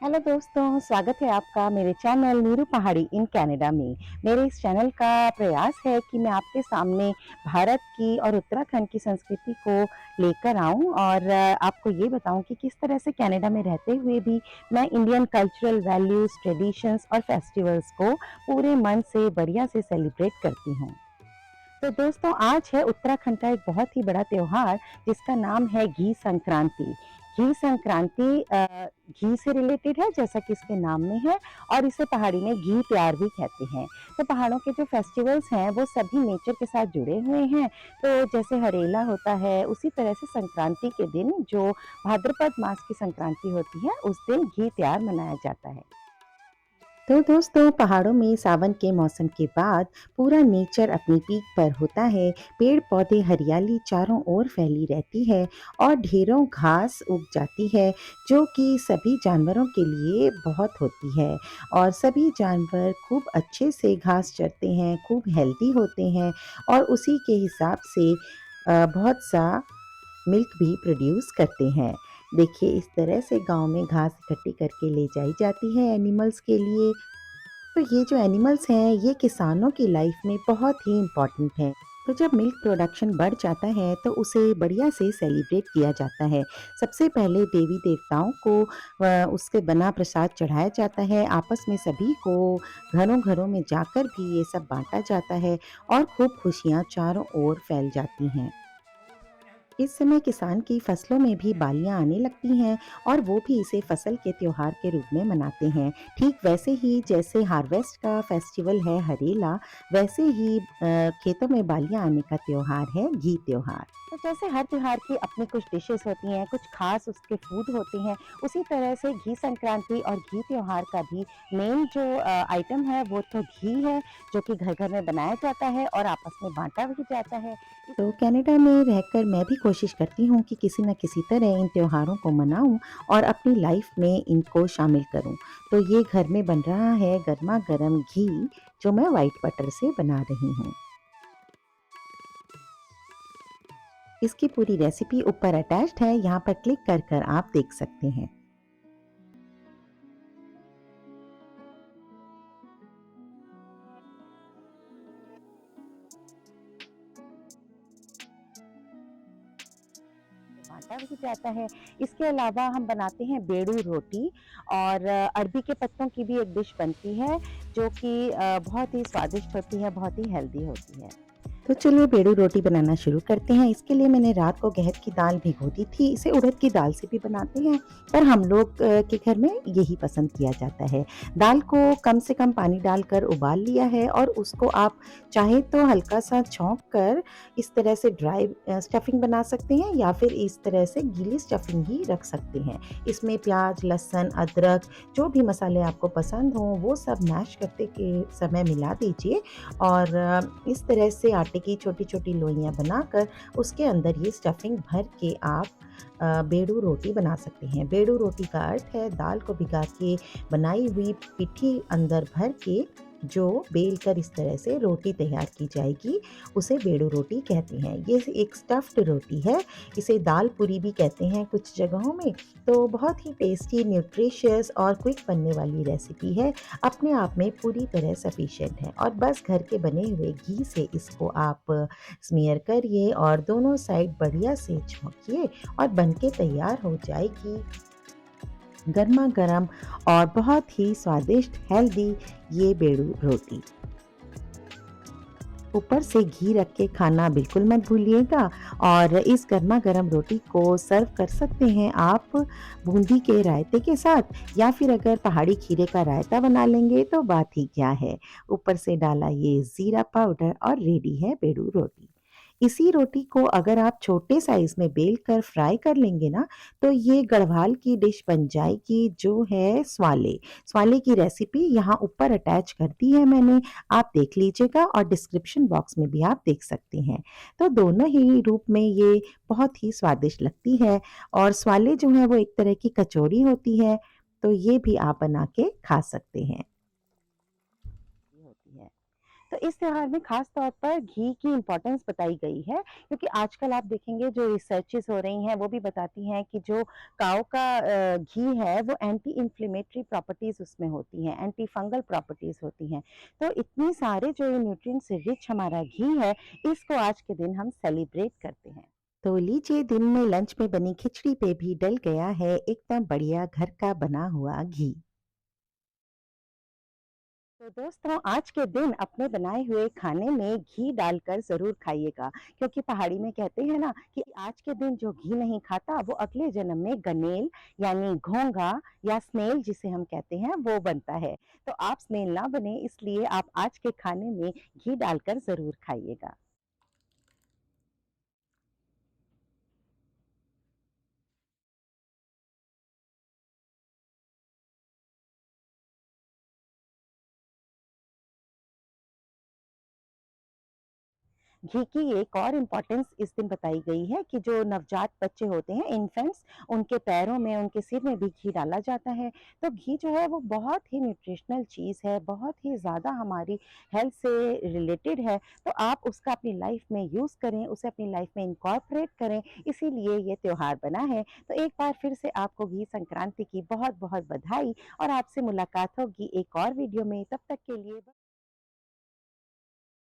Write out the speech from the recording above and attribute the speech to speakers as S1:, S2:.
S1: Hello दोस्तों, स्वागत है आपका मेरे चैनल नीरू पहाड़ी इन कनाडा में। मेरे इस चैनल का प्रयास है कि मैं आपके सामने भारत की और उत्तराखंड की संस्कृति को लेकर आऊं और आपको ये बताऊं कि किस तरह से कनाडा में रहते हुए भी मैं इंडियन कल्चरल वैल्यूज़, ट्रेडिशंस और फेस्टिवल्स को पूरे मन से बढ़िया से सेलिब्रेट करती हूँ। तो दोस्तों आज है उत्तराखंड का एक बहुत ही बड़ा त्योहार जिसका नाम है घी संक्रांति। घी संक्रांति घी से रिलेटेड है जैसा कि इसके नाम में है और इसे पहाड़ी में घी त्योहार भी कहते हैं। तो पहाड़ों के जो फेस्टिवल्स हैं वो सभी नेचर के साथ जुड़े हुए हैं। तो जैसे हरेला होता है उसी तरह से संक्रांति के दिन जो भाद्रपद मास की संक्रांति होती है उस दिन घी त्योहार मनाया जाता है। तो दोस्तों पहाड़ों में सावन के मौसम के बाद पूरा नेचर अपनी पीक पर होता है। पेड़ पौधे हरियाली चारों ओर फैली रहती है और ढेरों घास उग जाती है जो कि सभी जानवरों के लिए बहुत होती है। और सभी जानवर खूब अच्छे से घास चरते हैं, खूब हेल्दी होते हैं और उसी के हिसाब से बहुत सा मिल्क भी प्रोड्यूस करते हैं। देखिए इस तरह से गांव में घास इकट्ठी करके ले जाई जाती है एनिमल्स के लिए। तो ये जो एनिमल्स हैं ये किसानों की लाइफ में बहुत ही इम्पोर्टेंट हैं। तो जब मिल्क प्रोडक्शन बढ़ जाता है तो उसे बढ़िया से सेलिब्रेट किया जाता है। सबसे पहले देवी देवताओं को उसके बना प्रसाद चढ़ाया जाता है। आपस में सभी को घरों घरों में जाकर भी ये सब बांटा जाता है और खूब खुशियाँ चारों ओर फैल जाती हैं। इस समय किसान की फसलों में भी बालियां आने लगती हैं और वो भी इसे फसल के त्योहार के रूप में मनाते हैं। ठीक वैसे ही जैसे हार्वेस्ट का फेस्टिवल है हरेला, वैसे ही खेतों में बालियां आने का त्योहार है घी त्योहार। तो जैसे हर त्योहार की अपनी कुछ डिशेस होती हैं, कुछ खास उसके फूड होते हैं, उसी तरह से घी संक्रांति और घी त्योहार का भी मेन जो आइटम है वो तो घी है, जो कि घर घर में बनाया जाता है और आपस में बांटा भी जाता है। तो कनाडा में रहकर मैं भी कोशिश करती हूँ कि किसी न किसी तरह इन त्योहारों को मनाऊँ और अपनी लाइफ में इनको शामिल करूँ। तो ये घर में बन रहा है गरमा-गरम घी जो मैं व्हाइट बटर से बना रही हूँ। इसकी पूरी रेसिपी ऊपर अटैच्ड है, यहाँ पर क्लिक कर कर आप देख सकते हैं। बाँटा भी जाता है। इसके अलावा हम बनाते हैं बेड़ू रोटी और अरबी के पत्तों की भी एक डिश बनती है जो कि बहुत ही स्वादिष्ट होती है, बहुत ही हेल्दी होती है। तो चलिए बेड़ू रोटी बनाना शुरू करते हैं। इसके लिए मैंने रात को अरहर की दाल भिगो दी थी। इसे उड़द की दाल से भी बनाते हैं, पर हम लोग के घर में यही पसंद किया जाता है। दाल को कम से कम पानी डालकर उबाल लिया है और उसको आप चाहे तो हल्का-सा छौंक कर इस तरह से ड्राई स्टफिंग बना सकते हैं या फिर इस तरह से गीली स्टफिंग भी रख सकते हैं। इसमें प्याज, लहसुन, अदरक जो भी मसाले आपको पसंद हों वो सब मैश करते के समय मिला दीजिए और इस तरह से आटे की छोटी-छोटी लोइयाँ बनाकर उसके अंदर ये स्टफिंग भर के आप बेड़ू रोटी बना सकते हैं। बेड़ू रोटी का अर्थ है दाल को भिगा के बनाई हुई पिठी अंदर भर के जो बेल कर इस तरह से रोटी तैयार की जाएगी, उसे बेड़ू रोटी कहते हैं। ये एक स्टफ्ड रोटी है, इसे दाल पूरी भी कहते हैं कुछ जगहों में। तो बहुत ही टेस्टी, न्यूट्रिशियस और क्विक बनने वाली रेसिपी है। अपने आप में पूरी तरह सफिशिएंट है और बस घर के बने हुए घी से इसको आप स्मीयर करिए और दोनों साइड बढ़िया से छौंकिए और बनके तैयार हो जाएगी गरमा-गरम और बहुत ही स्वादिष्ट हेल्दी ये बेड़ू रोटी। ऊपर से घी रख के खाना बिल्कुल मत भूलिएगा और इस गरमा-गरम रोटी को सर्व कर सकते हैं आप बूंदी के रायते के साथ या फिर अगर पहाड़ी खीरे का रायता बना लेंगे तो बात ही क्या है। ऊपर से डाला ये ज़ीरा पाउडर और रेडी है बेड़ू रोटी। इसी रोटी को अगर आप छोटे साइज़ में बेल कर फ्राई कर लेंगे ना, तो ये गढ़वाल की डिश बन जाएगी जो है स्वाले। स्वाले की रेसिपी यहाँ ऊपर अटैच कर दी है मैंने, आप देख लीजिएगा और डिस्क्रिप्शन बॉक्स में भी आप देख सकते हैं। तो दोनों ही रूप में ये बहुत ही स्वादिष्ट लगती है और स्वाले जो है वो एक तरह की कचौड़ी होती है, तो ये भी आप बना के खा सकते हैं। होती है। तो इस त्योहार में खास तौर पर घी की इम्पोर्टेंस बताई गई है, क्योंकि आजकल आप देखेंगे जो रिसर्चेस हो रही हैं वो भी बताती हैं कि जो काऊ का घी है वो एंटी इन्फ्लेमेटरी प्रॉपर्टीज उसमें होती हैं, एंटी फंगल प्रॉपर्टीज होती हैं। तो इतनी सारे जो ये न्यूट्रिएंट्स रिच हमारा घी है, इसको आज के दिन हम सेलिब्रेट करते हैं। तो लीजिए, दिन में लंच में बनी खिचड़ी पे भी डल गया है एकदम बढ़िया घर का बना हुआ घी। तो दोस्तों, आज के दिन अपने बनाए हुए खाने में घी डालकर ज़रूर खाइएगा, क्योंकि पहाड़ी में कहते हैं ना कि आज के दिन जो घी नहीं खाता वो अगले जन्म में गनेल यानी घोंघा या स्नेल जिसे हम कहते हैं वो बनता है। तो आप स्नेल ना बने, इसलिए आप आज के खाने में घी डालकर ज़रूर खाइएगा। घी की एक और इम्पोर्टेंस इस दिन बताई गई है कि जो नवजात बच्चे होते हैं, इन्फेंट्स, उनके पैरों में, उनके सिर में भी घी डाला जाता है। तो घी जो है वो बहुत ही न्यूट्रिशनल चीज़ है, बहुत ही ज़्यादा हमारी हेल्थ से रिलेटेड है। तो आप उसका अपनी लाइफ में यूज़ करें, उसे अपनी लाइफ में इनकॉर्पोरेट करें, इसीलिए ये त्योहार बना है। तो एक बार फिर से आपको घी संक्रांति की बहुत-बहुत बधाई, और आपसे मुलाकात होगी एक और वीडियो में। तब तक के लिए